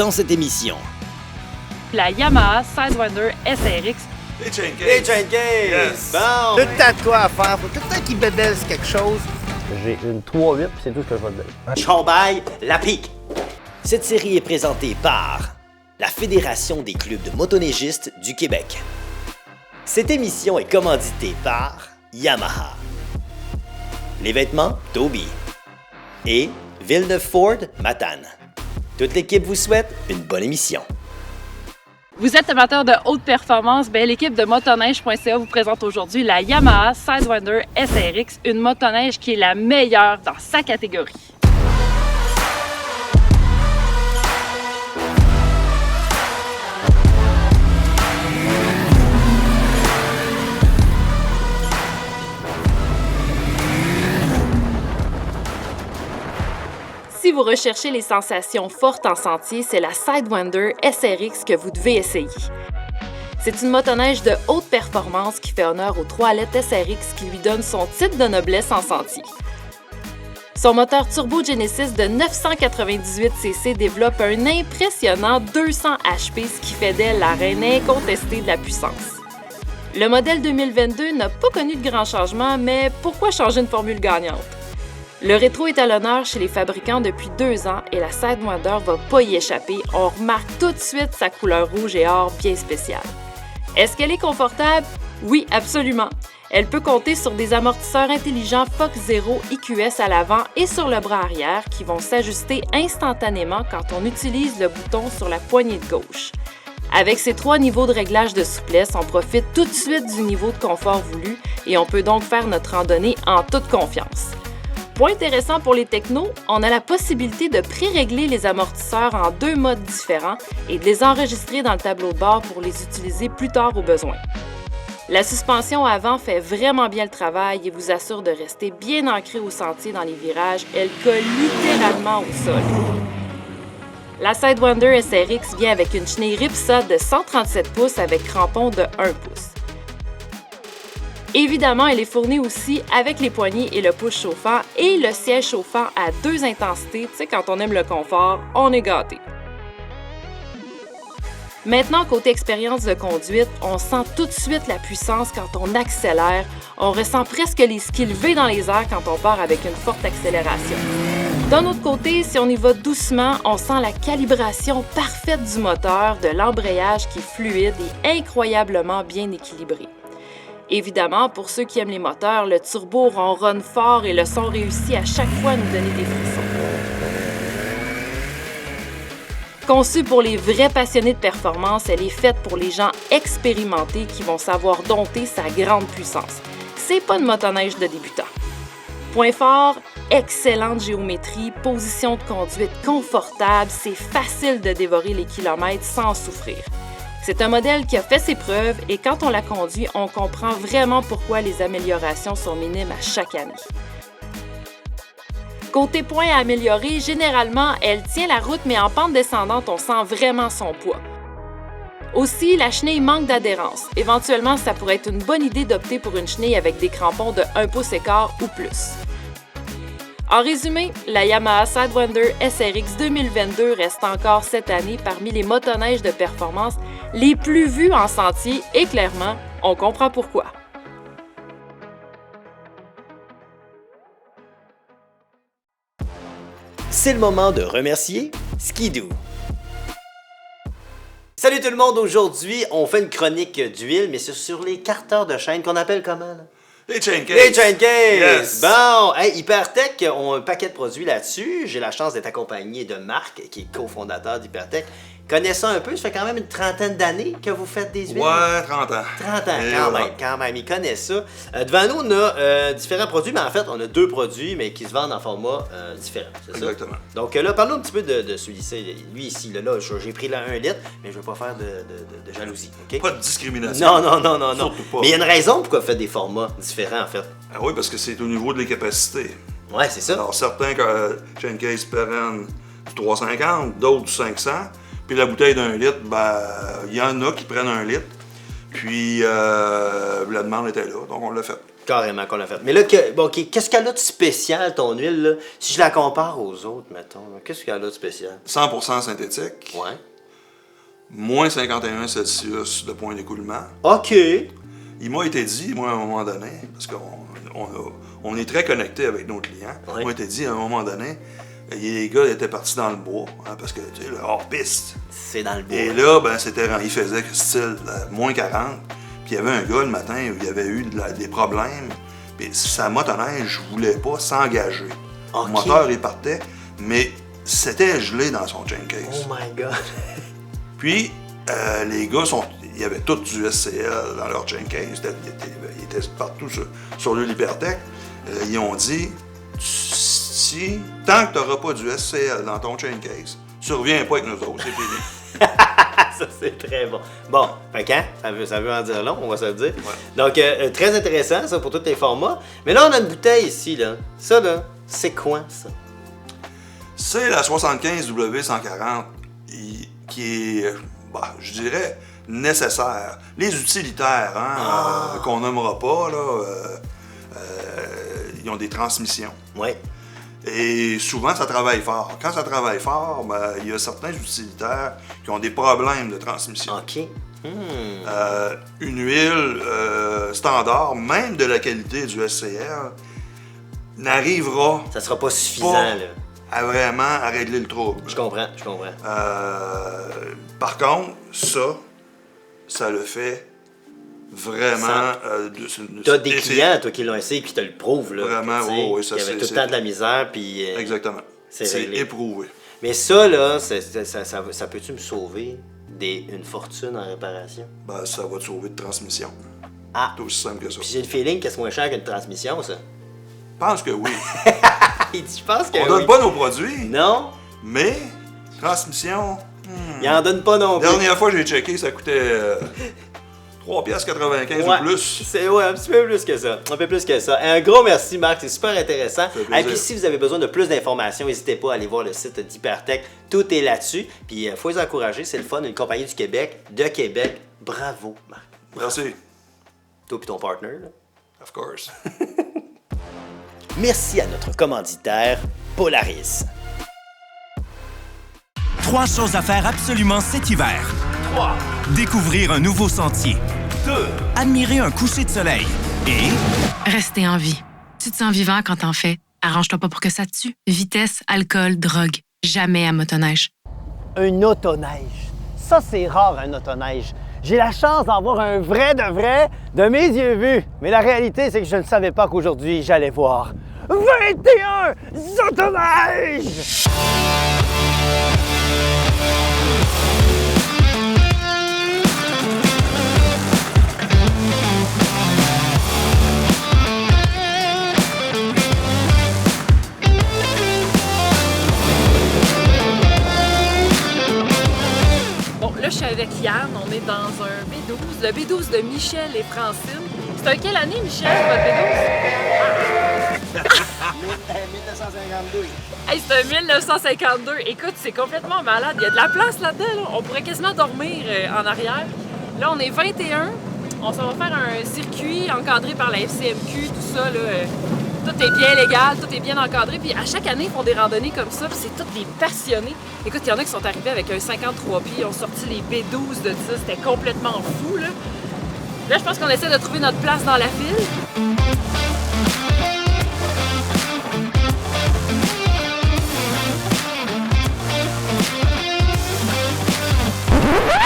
dans cette émission. La Yamaha Sidewinder SRX. Hey, Chain Case! Hey, Chain Case! Yes. Bon! Tout le temps de quoi à faire. Faut tout le temps qu'il bébelle quelque chose. J'ai une 3-8 puis c'est tout ce que je vais te donner. Chambay, la pique! Cette série est présentée par la Fédération des clubs de motoneigistes du Québec. Cette émission est commanditée par Yamaha. Les vêtements, Toby. Et Villeneuve Ford, Matane. Toute l'équipe vous souhaite une bonne émission. Vous êtes amateur de haute performance, l'équipe de motoneige.ca vous présente aujourd'hui la Yamaha Sidewinder SRX, une motoneige qui est la meilleure dans sa catégorie. Si vous recherchez les sensations fortes en sentier, c'est la Sidewinder SRX que vous devez essayer. C'est une motoneige de haute performance qui fait honneur aux 3 lettres SRX qui lui donne son titre de noblesse en sentier. Son moteur Turbo Genesis de 998 cc développe un impressionnant 200 HP, ce qui fait d'elle la reine incontestée de la puissance. Le modèle 2022 n'a pas connu de grands changements, mais pourquoi changer une formule gagnante? Le rétro est à l'honneur chez les fabricants depuis 2 ans et la Sidewinder va pas y échapper. On remarque tout de suite sa couleur rouge et or bien spéciale. Est-ce qu'elle est confortable? Oui, absolument. Elle peut compter sur des amortisseurs intelligents Fox Zero IQS à l'avant et sur le bras arrière qui vont s'ajuster instantanément quand on utilise le bouton sur la poignée de gauche. Avec ces 3 niveaux de réglage de souplesse, on profite tout de suite du niveau de confort voulu et on peut donc faire notre randonnée en toute confiance. Point intéressant pour les technos, on a la possibilité de pré-régler les amortisseurs en 2 modes différents et de les enregistrer dans le tableau de bord pour les utiliser plus tard au besoin. La suspension avant fait vraiment bien le travail et vous assure de rester bien ancré au sentier dans les virages. Elle colle littéralement au sol. La Sidewinder SRX vient avec une chenille Ripsa de 137 pouces avec crampons de 1 pouce. Évidemment, elle est fournie aussi avec les poignées et le push chauffant et le siège chauffant à 2 intensités. Tu sais, quand on aime le confort, on est gâté. Maintenant, côté expérience de conduite, on sent tout de suite la puissance quand on accélère. On ressent presque les skis V dans les airs quand on part avec une forte accélération. D'un autre côté, si on y va doucement, on sent la calibration parfaite du moteur, de l'embrayage qui est fluide et incroyablement bien équilibré. Évidemment, pour ceux qui aiment les moteurs, le turbo ronronne fort et le son réussit à chaque fois à nous donner des frissons. Conçue pour les vrais passionnés de performance, elle est faite pour les gens expérimentés qui vont savoir dompter sa grande puissance. C'est pas une motoneige de débutant. Point fort, excellente géométrie, position de conduite confortable, c'est facile de dévorer les kilomètres sans souffrir. C'est un modèle qui a fait ses preuves et quand on la conduit, on comprend vraiment pourquoi les améliorations sont minimes à chaque année. Côté points à améliorer, généralement, elle tient la route, mais en pente descendante, on sent vraiment son poids. Aussi, la chenille manque d'adhérence. Éventuellement, ça pourrait être une bonne idée d'opter pour une chenille avec des crampons de 1 pouce écart ou plus. En résumé, la Yamaha Sidewinder SRX 2022 reste encore cette année parmi les motoneiges de performance les plus vues en sentier et clairement, on comprend pourquoi. C'est le moment de remercier Skidoo. Salut tout le monde, aujourd'hui on fait une chronique d'huile, mais c'est sur les carteurs de chaîne qu'on appelle comment là? Hey, Chain Case! Hey, Chain Case! Yes. Bon, hey, Hypertech ont un paquet de produits là-dessus. J'ai la chance d'être accompagné de Marc, qui est cofondateur d'Hypertech. Connais ça un peu, ça fait quand même une trentaine d'années que vous faites des huiles. Ouais, 30 ans. 30 ans, Et quand voilà. même, ils connaissent ça. Devant nous, on a différents produits, mais en fait, on a 2 produits, mais qui se vendent en format différent, c'est ça? Exactement. Donc là, parlons un petit peu de celui-ci. Lui ici, là, j'ai pris là 1 litre, mais je veux pas faire de jalousie, OK? Pas de discrimination. Non. Surtout pas. Mais il y a une raison pourquoi vous faites des formats différents, en fait. Ah oui, parce que c'est au niveau de les capacités. Ouais, c'est ça. Alors, certains Chain Case prennent du 350, d'autres du 500. Puis la bouteille d'1 litre, il y en a qui prennent 1 litre. Puis la demande était là, donc on l'a fait. Carrément qu'on l'a fait. Mais là, qu'est-ce qu'elle a de spécial, ton huile, là? Si je la compare aux autres, mettons, là, qu'est-ce qu'elle a de spécial? 100% synthétique. Ouais. Moins 51 Celsius de point d'écoulement. OK. Il m'a été dit, moi, à un moment donné, parce qu'on est très connecté avec nos clients, Ouais. il m'a été dit, à un moment donné, les gars étaient partis dans le bois, hein, parce que, tu sais, le hors-piste. C'est dans le bois. Et là, ben, il faisait style moins 40. Puis il y avait un gars le matin où il y avait eu des problèmes. Puis sa motoneige ne voulait pas s'engager. OK. Le moteur, il partait, mais c'était gelé dans son chain case. Oh my God. Puis les gars, il y avait tout du SCL dans leur chain case. Ils étaient partout sur le Libertech. Ils ont dit, tant que tu n'auras pas du SCL dans ton chain case, tu ne reviens pas avec nous autres, c'est fini. Ça, c'est très bon. Bon, fait quand? Ça veut en dire long, on va se le dire. Ouais. Donc, très intéressant, ça, pour tous les formats. Mais là, on a une bouteille ici, là. Ça, là, c'est quoi, ça? C'est la 75W140 qui est, je dirais, nécessaire. Les utilitaires, hein, qu'on nommera pas, là, ils ont des transmissions. Oui. Et souvent, ça travaille fort. Quand ça travaille fort, ben, il y a certains utilitaires qui ont des problèmes de transmission. OK. Une huile standard, même de la qualité du SCL, n'arrivera Ça sera pas suffisant, pas là. à vraiment régler le trouble. Je comprends. Par contre, ça le fait vraiment... T'as des clients, toi, qui l'ont essayé et qui te le prouvent, là. Vraiment, Tu sais, oui, ça, qui avaient c'est- tout le temps de la misère, puis... Exactement. c'est C'est réglé. éprouvé. Mais ça, là, ça peut-tu me sauver une fortune en réparation? Ben, ça va te sauver de transmission. Ah! C'est aussi simple que ça. Puis j'ai le feeling que c'est moins cher qu'une transmission, ça. Je pense que oui. Il dit, je pense que On oui. donne pas nos produits, Non, mais transmission... il en donne pas non plus. Dernière fois que j'ai checké, ça coûtait 3,95$ Ouais, ou plus. C'est un petit peu plus que ça. Un peu plus que ça. Un gros merci, Marc. C'est super intéressant. fait plaisir. Et puis, si vous avez besoin de plus d'informations, n'hésitez pas à aller voir le site d'Hypertech. Tout est là-dessus. Puis, il faut les encourager. C'est le fun. Une compagnie du Québec, de Québec. Bravo, Marc. Merci. Toi et ton partner, là. Of course. Merci à notre commanditaire, Polaris. 3 choses à faire absolument cet hiver. 3. Découvrir un nouveau sentier. 2. Admirer un coucher de soleil. Et... Rester en vie. Tu te sens vivant quand t'en fais. Arrange-toi pas pour que ça te tue. Vitesse, alcool, drogue. Jamais à motoneige. Un autoneige. Ça, c'est rare, un autoneige. J'ai la chance d'en voir un vrai de mes yeux vus. Mais la réalité, c'est que je ne savais pas qu'aujourd'hui, j'allais voir 21 autoneiges! Bon, là, je suis avec Yann. On est dans un B12, le B12 de Michel et Francine. C'est un quelle année, Michel, votre B12? 1952. Hey, c'est un 1952. Écoute, c'est complètement malade. Il y a de la place là-dedans. Là. On pourrait quasiment dormir en arrière. Là, on est 21. On s'en va faire un circuit encadré par la FCMQ, tout ça. Là. Tout est bien légal, tout est bien encadré. Puis à chaque année, ils font des randonnées comme ça. Puis c'est tous des passionnés. Écoute, il y en a qui sont arrivés avec un 53 pieds. Ils ont sorti les B12 de ça. C'était complètement fou, là. Là, je pense qu'on essaie de trouver notre place dans la file.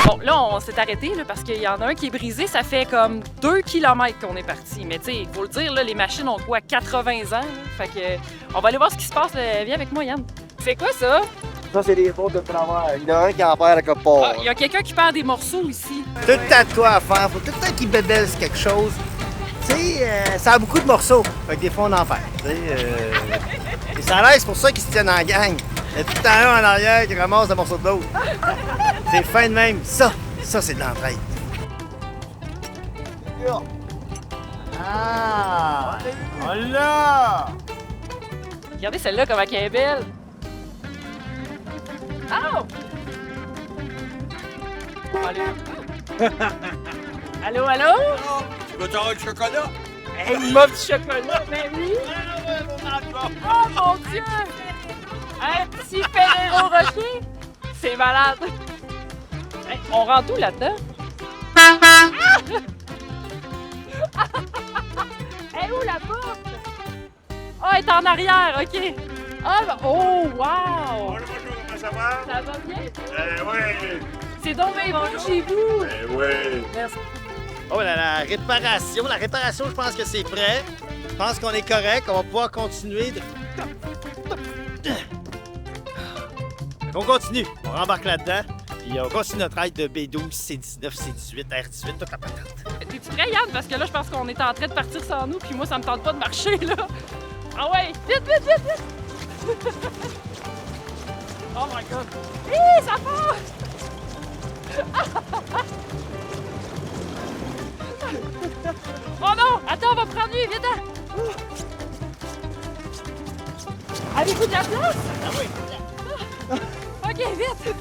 Bon, là, on s'est arrêté là, parce qu'il y en a un qui est brisé. Ça fait comme 2 km qu'on est parti. Mais tu sais, il faut le dire, là, les machines ont quoi, 80 ans? Là? Fait que, on va aller voir ce qui se passe. Viens avec moi, Yann. C'est quoi ça? Ça, c'est des fautes de travers. Il y en a un qui en perd à quelque part. Ah, il y a quelqu'un qui perd des morceaux ici. Tout le temps de quoi à faire. Faut tout le temps qu'il bébelle quelque chose. Tu sais, ça a beaucoup de morceaux. Fait que des fois, on en perd. Tu sais, et ça a l'air, c'est pour ça qu'ils se tiennent en gang. Il y a tout le temps un en arrière qui ramasse des morceaux de l'autre. C'est fin de même. Ça, c'est de l'entraide. Ah! Voilà! Regardez celle-là, comment elle est belle. Oh! Allô? Allô, allô? Tu veux avoir du chocolat? Hey, m'a du chocolat, ben oui! Oh mon Dieu! Un petit Ferrero Rocher! C'est malade! Hey, on rentre où là-dedans? Hey, où la porte? Oh, elle est en arrière, OK. Ah, oh, wow! Bonjour, comment ça va? Ça va bien? Oui! C'est donc bien beau chez vous! Oui! Merci. Oh, la réparation, je pense que c'est prêt. Je pense qu'on est correct. On va pouvoir continuer. On continue. On rembarque là-dedans. Puis on continue notre aide de B12, C19, C18, R18, toute la patate. T'es-tu prêt, Yann? Parce que là, je pense qu'on est en train de partir sans nous, puis moi, ça me tente pas de marcher, là. Ah ouais! Vite, vite, vite, vite! Oh my God! Hé, ça part! Oh non! Attends, on va prendre lui, vite! Hein. Avez-vous de la place? Ah oui! OK, vite!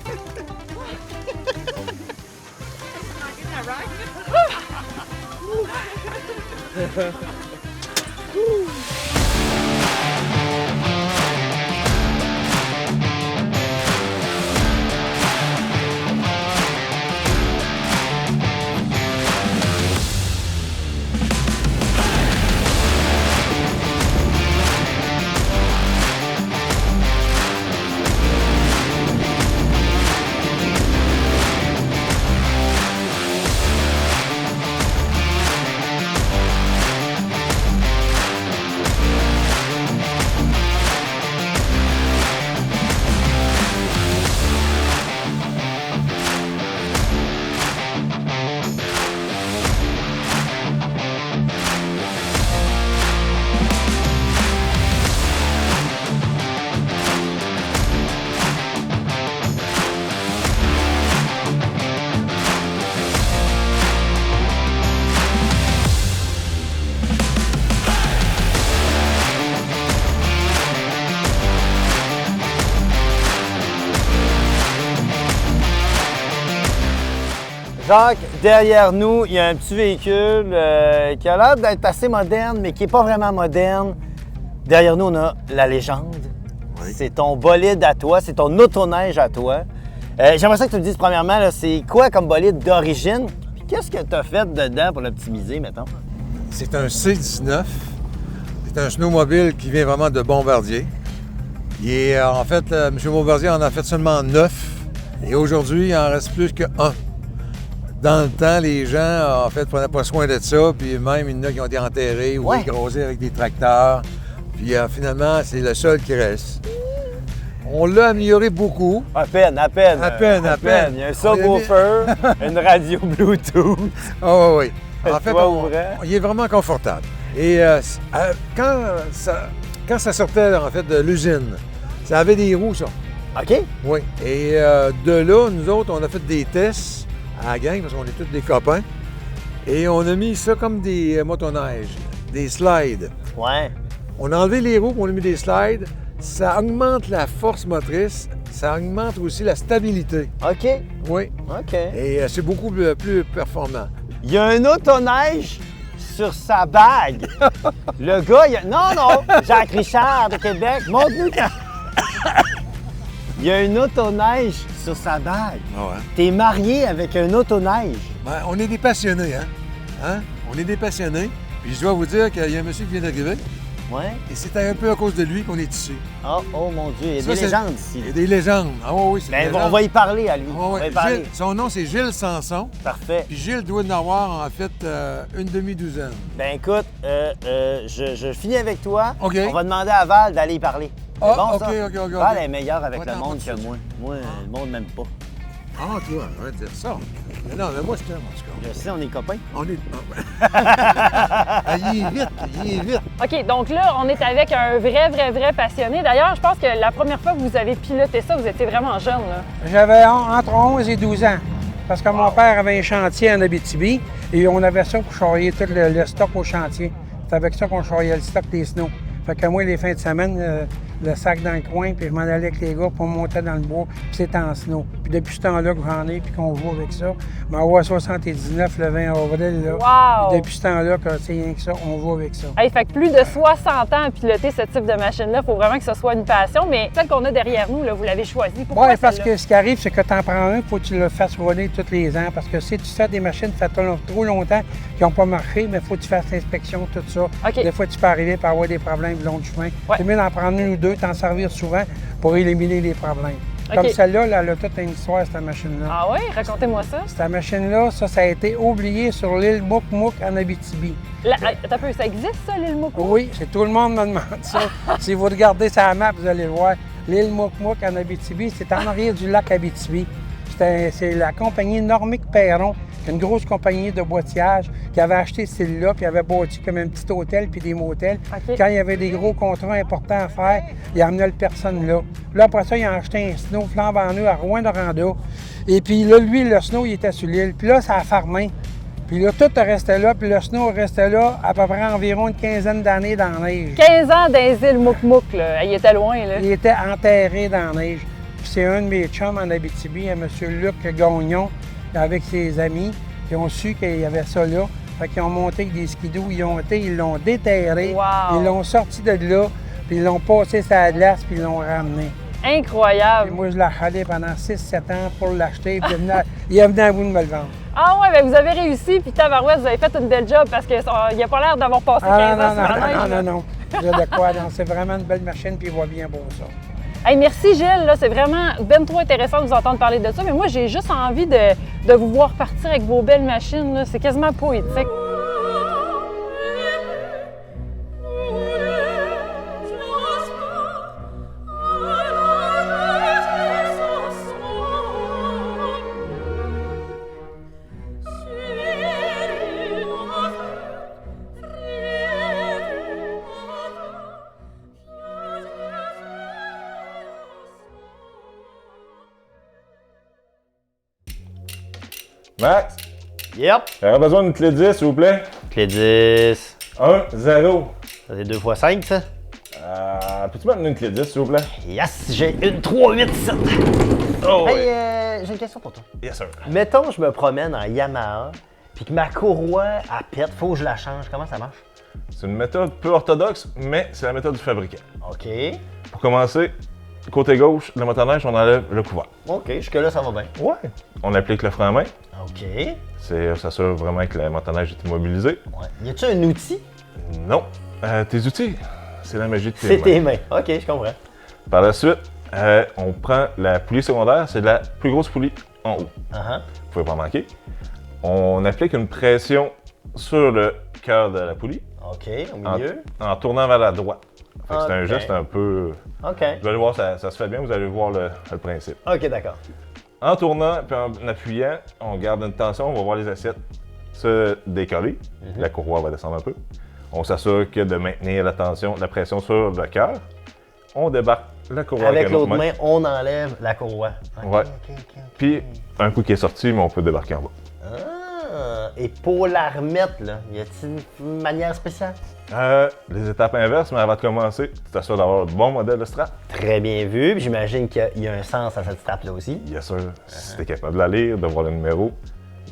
Jacques, derrière nous, il y a un petit véhicule qui a l'air d'être assez moderne, mais qui n'est pas vraiment moderne. Derrière nous, on a la légende. Oui. C'est ton bolide à toi, c'est ton autoneige à toi. J'aimerais ça que tu me dises premièrement, là, c'est quoi comme bolide d'origine? Puis qu'est-ce que tu as fait dedans pour l'optimiser, mettons? C'est un C19. C'est un snowmobile qui vient vraiment de Bombardier. En fait, M. Bombardier en a fait seulement 9. Et aujourd'hui, il en reste plus que 1. Dans le temps, les gens, en fait, prenaient pas soin de ça, puis même, il y en a qui ont été enterrés ou écrasés avec des tracteurs. Puis finalement, c'est le seul qui reste. On l'a amélioré beaucoup. À peine. À peine. Il y a un subwoofer, une radio Bluetooth. Ah oui. En fait, ouvrant. il est vraiment confortable. Et quand ça sortait, en fait, de l'usine, ça avait des roues, ça. OK. Oui. Et de là, nous autres, on a fait des tests à la gang, parce qu'on est tous des copains. Et on a mis ça comme des motoneiges, des slides. Ouais. On a enlevé les roues, puis on a mis des slides. Ça augmente la force motrice, ça augmente aussi la stabilité. OK. Oui. OK. Et c'est beaucoup plus performant. Il y a un autoneige sur sa bague. Le gars, Non, Jacques Richard de Québec, montre-nous. Il y a un autoneige sur sa bague. Ah ouais. T'es marié avec un autoneige. Ben, on est des passionnés, hein? On est des passionnés. Puis je dois vous dire qu'il y a un monsieur qui vient d'arriver. Ouais. Et c'est un peu à cause de lui qu'on est ici. Oh mon Dieu, il y a Ça, des légendes ici. Il y a des légendes. Ah oui, c'est des Ben, légendes. on va y parler à lui. Ah On oui. va y parler. Son nom, c'est Gilles Sanson. Parfait. Puis Gilles doit en avoir, en fait, une demi-douzaine. Ben écoute, je finis avec toi. OK. On va demander à Val d'aller y parler. C'est Ah, bon, OK, ça? OK. Val est meilleur avec Ouais, le t'en monde pas que de moi. Moi, le monde m'aime pas. Ah, toi, arrête de dire ça. Mais non, mais moi, je t'aime, en tout cas. Je sais, on est copains. On est... Ah, il est vite. OK, donc là, on est avec un vrai passionné. D'ailleurs, je pense que la première fois que vous avez piloté ça, vous étiez vraiment jeune, là. J'avais entre 11 et 12 ans. Parce que mon père avait un chantier en Abitibi et on avait ça pour charrier tout le stock au chantier. C'est avec ça qu'on charriait le stock des snows. Fait que moi, les fins de semaine, le sac dans le coin, puis je m'en allais avec les gars pour monter dans le bois, puis c'est en snow. Puis depuis ce temps-là que j'en ai, puis qu'on joue avec ça, mais on voit 79 le 20 avril, là. Wow! Puis depuis ce temps-là, que c'est rien que ça, on joue avec ça. Hey, fait que plus de 60 ans à piloter ce type de machine-là, il faut vraiment que ce soit une passion, mais celle qu'on a derrière nous, là, vous l'avez choisie. Pourquoi Oui, parce celle-là? que ce qui arrive, c'est que tu en prends un, il faut que tu le fasses rouler tous les ans. Parce que si tu fais des machines qui font trop longtemps, qui n'ont pas marché, mais il faut que tu fasses l'inspection, tout ça. OK. Des fois, tu peux arriver à avoir des problèmes le long du chemin. C'est mieux d'en prendre une ou deux, t'en servir souvent pour éliminer les problèmes. OK. Comme celle-là, là, elle a toute une histoire, cette machine-là. Ah oui? Racontez-moi ça. Cette machine-là, ça a été oublié sur l'île Mouk-Mouk en Abitibi. Attends un peu, ça existe ça, l'île Mouk-Mouk? Oui, c'est tout le monde me demande ça. Si vous regardez sa map, vous allez le voir. L'île Mouk-Mouk en Abitibi, c'est en arrière du lac Abitibi. C'est la compagnie Normic Perron, une grosse compagnie de boîtiage, qui avait acheté cette île-là, puis avait bâti comme un petit hôtel puis des motels. OK. Quand il y avait des gros contrats importants à faire, il amenait le personne là. Là, après ça, il a acheté un snow flambant neuf à Rouyn-Noranda. Et puis là, lui, le snow, il était sur l'île. Puis là, ça a fermé. Puis là, tout restait là, puis le snow restait là à peu près environ une quinzaine d'années dans la neige. 15 ans dans les îles Mouk-Mouk, là. Il était loin, là. Il était enterré dans la neige. Puis c'est un de mes chums en Abitibi, M. Luc Gagnon, avec ses amis, qui ont su qu'il y avait ça là. Fait qu'ils ont monté avec des skidoo, ils l'ont déterré, Wow. ils l'ont sorti de là, puis ils l'ont passé sur la glace, puis ils l'ont ramené. Incroyable! Et moi, je l'ai chalé pendant 6-7 ans pour l'acheter, puis il est venu à bout de me le vendre. Ah ouais, bien vous avez réussi, puis tabarouette, vous avez fait une belle job parce qu'il n'a pas l'air d'avoir passé 15 ans sur la neige. Non. J'ai de quoi, non. C'est vraiment une belle machine, puis il va bien pour ça. Hey, merci Gilles, là, c'est vraiment ben trop intéressant de vous entendre parler de ça, mais moi j'ai juste envie de vous voir partir avec vos belles machines, là. C'est quasiment poétique. Max, Yep. j'aurais besoin d'une clé 10, s'il vous plaît. Clé 10. 1, 0. C'est 2 x 5, ça? Peux-tu m'amener une clé 10, s'il vous plaît? Yes, j'ai une 3, 8, 7. Oh, Hey, j'ai une question pour toi. Yes, sir. Mettons, je me promène en Yamaha, puis que ma courroie, elle pète, faut que je la change. Comment ça marche? C'est une méthode peu orthodoxe, mais c'est la méthode du fabricant. OK. Pour commencer, côté gauche, le motoneige, on enlève le couvert. OK, jusque-là, ça va bien. Ouais. On applique le frein à main. OK. Ça s'assure vraiment que le motoneige est immobilisé. Ouais. Y a-tu un outil? Non. Tes outils, c'est la magie de tes C'est mains. tes mains. OK, je comprends. Par la suite, on prend la poulie secondaire, c'est la plus grosse poulie en haut. Uh-huh. Vous pouvez pas manquer. On applique une pression sur le cœur de la poulie. OK, au milieu. En tournant vers la droite. Fait que c'est un OK. geste un peu... OK. Vous allez voir, ça se fait bien, vous allez voir le principe. OK, d'accord. En tournant puis en appuyant, on garde une tension, on va voir les assiettes se décoller. La courroie va descendre un peu. On s'assure que de maintenir la tension, la pression sur le cœur. On débarque la courroie Avec l'autre main, on enlève la courroie. OK, Ouais. OK. Puis, un coup qui est sorti, mais on peut débarquer en bas. Ah, et pour la remettre, là, y a-t-il une manière spéciale? Les étapes inverses, mais avant de commencer, tu t'assures d'avoir le bon modèle de strap. Très bien vu. Puis j'imagine qu'il y a un sens à cette strap-là aussi. Bien sûr, si tu es capable de la lire, de voir le numéro,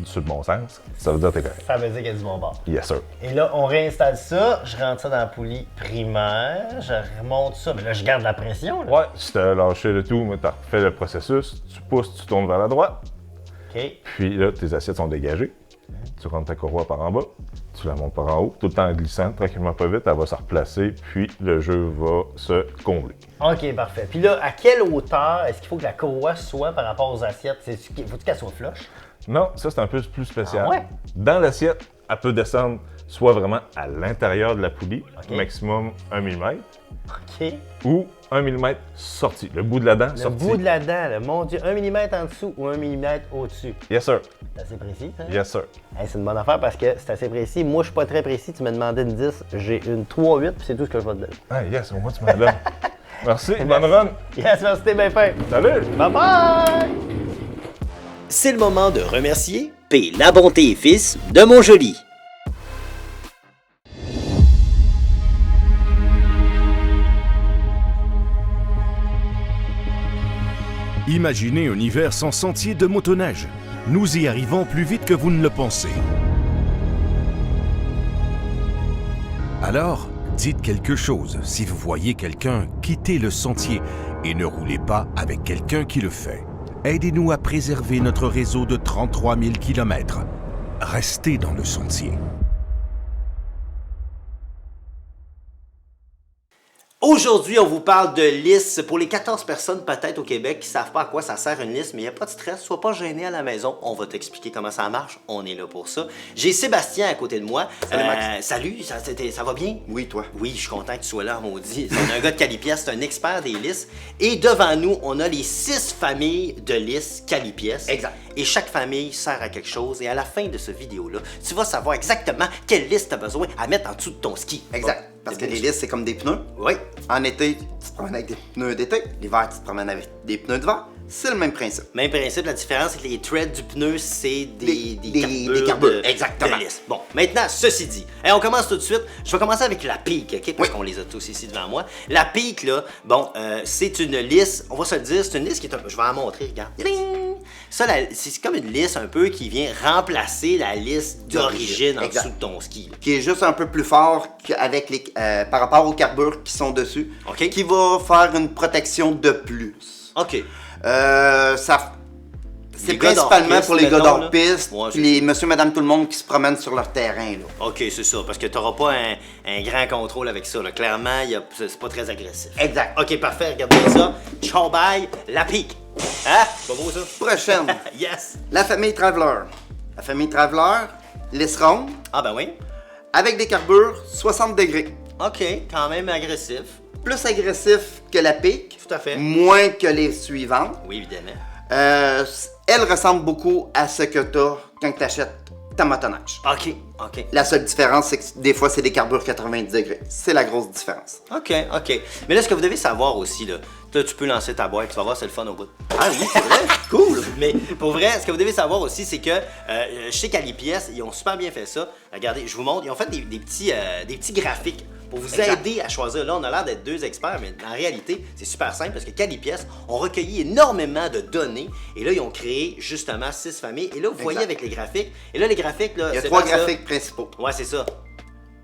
sur le bon sens, ça veut dire que tu es correct. Ça veut dire qu'il y a du bon bord. Yes, sir. Et là, on réinstalle ça. Je rentre ça dans la poulie primaire. Je remonte ça. Mais là, je garde la pression. Là. Ouais, si tu as lâché le tout, mais tu as refait le processus, tu pousses, tu tournes vers la droite. OK. Puis là, tes assiettes sont dégagées. Tu rentres ta courroie par en bas, tu la montes par en haut, tout le temps en glissant, tranquillement pas vite, elle va se replacer, puis le jeu va se combler. OK, parfait. Puis là, à quelle hauteur est-ce qu'il faut que la courroie soit par rapport aux assiettes? Faut-il qu'elle soit flush? Non, ça c'est un peu plus spécial. Ah ouais? Dans l'assiette, elle peut descendre soit vraiment à l'intérieur de la poulie, OK. maximum 1 mm, OK. ou 1 mm sorti, le bout de la dent Le sorti. bout de la dent, là, mon Dieu, 1 mm en dessous ou 1 mm au-dessus. Yes, sir. C'est assez précis, ça? Yes, sir. Hey, c'est une bonne affaire parce que c'est assez précis. Moi, je suis pas très précis. Tu m'as demandé une 10, j'ai une 3-8, puis c'est tout ce que je vais te donner. Ah, yes, au moins tu m'en donnes. Merci, bonne run. Yes, merci, t'es bien fait. Salut. Bye bye! C'est le moment de remercier P. La Bonté et Fils de Montjoly. Imaginez un hiver sans sentier de motoneige. Nous y arrivons plus vite que vous ne le pensez. Alors, dites quelque chose si vous voyez quelqu'un quitter le sentier et ne roulez pas avec quelqu'un qui le fait. Aidez-nous à préserver notre réseau de 33 000 km. Restez dans le sentier. Aujourd'hui, on vous parle de lisse. Pour les 14 personnes peut-être au Québec qui ne savent pas à quoi ça sert une lisse, mais il n'y a pas de stress, sois pas gêné à la maison. On va t'expliquer comment ça marche. On est là pour ça. J'ai Sébastien à côté de moi. Salut Max. Salut, ça va bien? Oui, toi? Oui, je suis content que tu sois là, maudit. On a un gars de Calipiès, c'est un expert des lisses. Et devant nous, on a les 6 familles de lisses Calipiès. Exact. Et chaque famille sert à quelque chose. Et à la fin de ce vidéo-là, tu vas savoir exactement quelle lisse tu as besoin à mettre en dessous de ton ski. Exact. Bon, parce que les lisses, c'est comme des pneus. Oui. En été, tu te promènes avec des pneus d'été. L'hiver, tu te promènes avec des pneus d'hiver. C'est le même principe. Même principe, la différence, c'est que les threads du pneu, c'est des carbures. Exactement. De lisse. Bon, maintenant, ceci dit, on commence tout de suite. Je vais commencer avec la pique, OK? Parce qu'on les a tous ici devant moi. La pique, là, bon, c'est une lisse, on va se le dire, c'est une lisse qui est un peu... Je vais la montrer, regarde. Ding! Ça, c'est comme une lisse un peu qui vient remplacer la lisse d'origine en dessous de ton ski. Là. Qui est juste un peu plus fort qu'avec les, par rapport aux carbures qui sont dessus. OK. Qui va faire une protection de plus. OK. C'est principalement pour les gars d'hors-piste, ouais, les monsieur, madame, tout le monde qui se promènent sur leur terrain. Là. OK, c'est ça, parce que tu n'auras pas un grand contrôle avec ça. Là. Clairement, c'est pas très agressif. Exact. OK, parfait, regardez ça. Ciao, bye, la pique. Hein? Pas beau, ça? Prochaine. Yes. La famille Traveler. La famille Traveler, lisse ronde. Ah ben oui. Avec des carbures 60 degrés. OK, quand même agressif. Plus agressif que la pique. Tout à fait. Moins que les suivantes. Oui, évidemment. Elle ressemble beaucoup à ce que tu as quand tu achètes ta motoneige. OK. La seule différence, c'est que des fois, c'est des carbures 90 degrés. C'est la grosse différence. OK. Mais là, ce que vous devez savoir aussi, là, tu peux lancer ta boîte, tu vas voir, c'est le fun au bout. Ah oui, c'est vrai? Cool! Mais pour vrai, ce que vous devez savoir aussi, c'est que chez Calipiès, ils ont super bien fait ça. Regardez, je vous montre, ils ont fait des petits graphiques pour vous aider à choisir. Là, on a l'air d'être 2 experts, mais en réalité, c'est super simple parce que Calipiès ont recueilli énormément de données et là, ils ont créé justement 6 familles. Et là, vous voyez avec les graphiques. Et là, les graphiques, là, il y a 3 graphiques principaux. Ouais, c'est ça.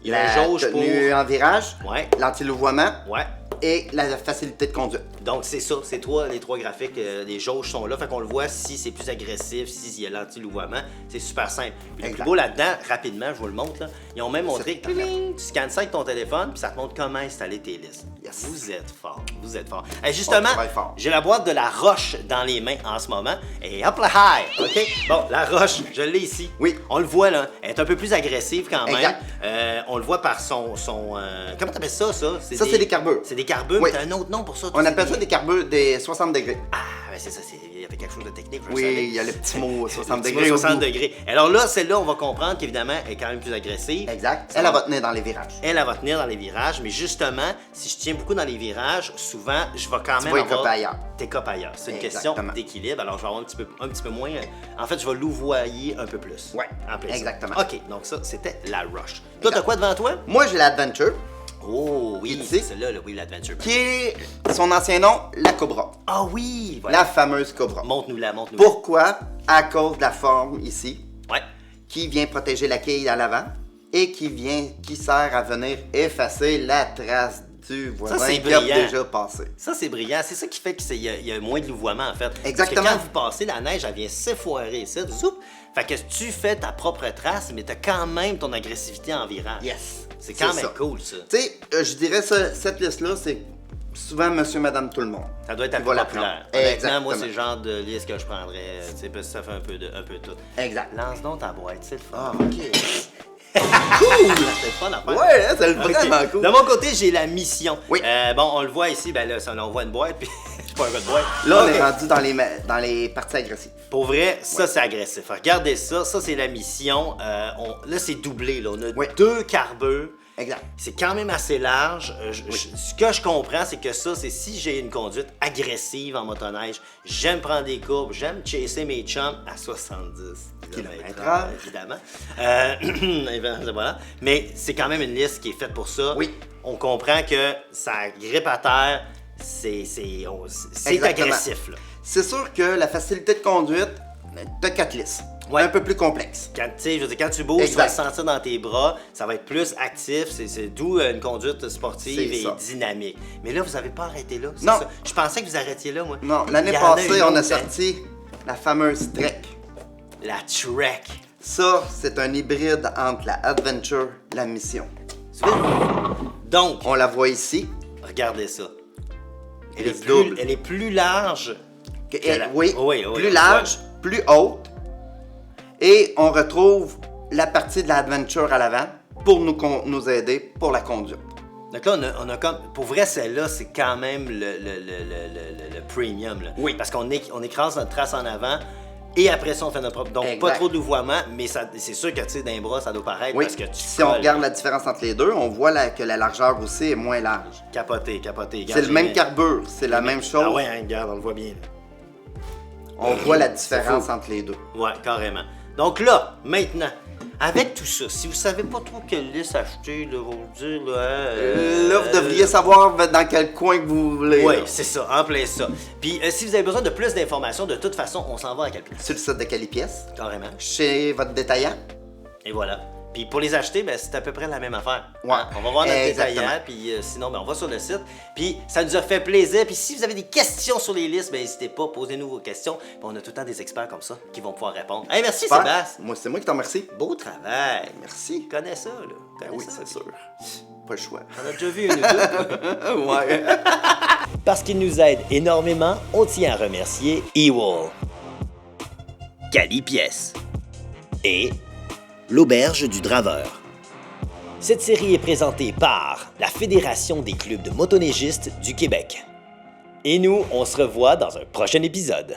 Il y a la jauge pour... en virage, ouais. l'anti-louvoiement, ouais. et la facilité de conduite. Donc, c'est ça. C'est les 3 graphiques. Les jauges sont là. Fait qu'on le voit si c'est plus agressif, s'il y a l'anti-louvoiement. C'est super simple. Puis le plus beau là-dedans, rapidement, je vous le montre, là, ils ont même montré que tu scannes ça avec ton téléphone, puis ça te montre comment installer tes listes. Yes. Vous êtes fort. Vous êtes fort. Et justement, j'ai la boîte de la Roche dans les mains en ce moment. Et hop là, hi! OK? Bon, la Roche, je l'ai ici. Oui. On le voit, là. Elle est un peu plus agressive quand même. Exact. On le voit par son comment t'appelles ça? Ça, c'est des carbures. C'est des carbures, oui. mais t'as un autre nom pour ça. On appelle ça des carbures des 60 degrés. Ah, ben c'est ça, il y avait quelque chose de technique. Oui, il y a le petit mot 60 degrés. degrés. 60 degrés. Alors là, celle-là, on va comprendre qu'évidemment, elle est quand même plus agressive. Exact. Elle va tenir dans les virages. Elle va tenir dans les virages, mais justement, si je tiens beaucoup dans les virages, souvent, je vais quand même avoir tes copes ailleurs. C'est une question d'équilibre. Alors, je vais avoir un petit peu moins. En fait, je vais louvoyer un peu plus. Oui, exactement. OK, donc ça, c'était la Rush. Toi, t'as quoi devant toi? Moi, j'ai l'Adventure. Oh oui, c'est celle-là, oui, l'Adventure. Qui est son ancien nom, la Cobra. Ah oui! Voilà. La fameuse Cobra. Montre-nous-la. Pourquoi? À cause de la forme ici. Ouais. Qui vient protéger la quille à l'avant et qui sert à venir effacer la trace du voisin qui a déjà passé. Ça, c'est brillant. C'est ça qui fait qu'il y a moins de louvoiement, en fait. Exactement. Parce que quand vous passez, la neige, elle vient s'effoirer ici. Zoup! Fait que tu fais ta propre trace, mais t'as quand même ton agressivité en virage. Yes. C'est quand même cool, ça. Tu sais, je dirais cette liste-là, c'est souvent monsieur, madame, tout le monde. Ça doit être un peu populaire. Honnêtement, moi, c'est le genre de liste que je prendrais, tu sais, parce que ça fait un peu tout. Exact. Lance donc ta boîte, c'est le fun. Ah, OK. Cool! C'est le fun à faire. Ouais, hein, c'est vraiment cool. De mon côté, j'ai la mission. Oui. Bon, on le voit ici, ben là, on voit une boîte, puis je suis pas un gars de boîte. Là, on est rendu dans les parties agressives. Pour vrai, ça, c'est agressif. Regardez ça, c'est la mission. Là, c'est doublé, là. On a 2 carbures. Exact. C'est quand même assez large. Ce que je comprends, c'est que ça, c'est si j'ai une conduite agressive en motoneige, j'aime prendre des courbes, j'aime chasser mes chums à 70 km/h, évidemment. Voilà. Mais c'est quand même une liste qui est faite pour ça. Oui. On comprend que ça grippe à terre, c'est agressif, là. C'est sûr que la facilité de conduite, t'as 4 listes. Ouais. Un peu plus complexe. Quand tu bouges, Exact. tu vas le sentir dans tes bras, ça va être plus actif, c'est d'où une conduite sportive C'est et ça. dynamique. Mais là, vous n'avez pas arrêté là, c'est Non. ça? Je pensais que vous arrêtiez là, moi. Non, l'année Il y en a passée, une on a autre, hein? sorti la fameuse Trek. La Trek. Ça, c'est un hybride entre la Adventure et la Mission. Donc, on la voit ici. Regardez ça. Elle Elle est, double. elle est plus large. Oui, oui, plus large, plus haute. Et on retrouve la partie de l'Adventure à l'avant pour nous aider pour la conduite. Donc là, on a comme. Pour vrai, celle-là, c'est quand même le premium. Là. Oui. Parce qu'on écrase notre trace en avant et après ça, on fait notre propre. Donc, Exact. pas trop de louvoiement, mais c'est sûr que, tu sais, d'un bras, ça doit paraître Oui, parce que tu si on regarde la différence entre les deux, on voit que la largeur aussi est moins large. Capoté. C'est le même carbure, c'est la même chose. Ah ouais, hein, regarde, on le voit bien. Là. On voit la différence entre les deux. Ouais, carrément. Donc là, maintenant, avec tout ça, si vous savez pas trop quelle liste acheter, là, vous dire, là, vous devriez savoir dans quel coin que vous voulez. Oui, là. c'est ça, en plein ça. Puis si vous avez besoin de plus d'informations, de toute façon, on s'en va à quelle place? Sur le site de Calipièce. Carrément. Chez votre détaillant. Et voilà. Puis pour les acheter, ben, c'est à peu près la même affaire. Ouais. Hein? On va voir notre Exactement. détaillant, puis sinon, ben, on va sur le site. Puis ça nous a fait plaisir. Puis si vous avez des questions sur les listes, ben, n'hésitez pas, posez-nous vos questions. Puis on a tout le temps des experts comme ça qui vont pouvoir répondre. Hey, merci Super. Sébastien. C'est moi qui t'en remercie. Beau travail. Merci. Tu connais ça, là. Ben oui, c'est sûr. Pas le choix. On a déjà vu une ou deux. Ouais. Parce qu'il nous aide énormément, on tient à remercier Ewall, Calipièce et l'Auberge du Draveur. Cette série est présentée par la Fédération des clubs de motoneigistes du Québec. Et nous, on se revoit dans un prochain épisode.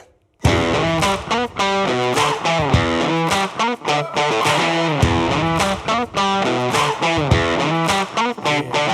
Yeah.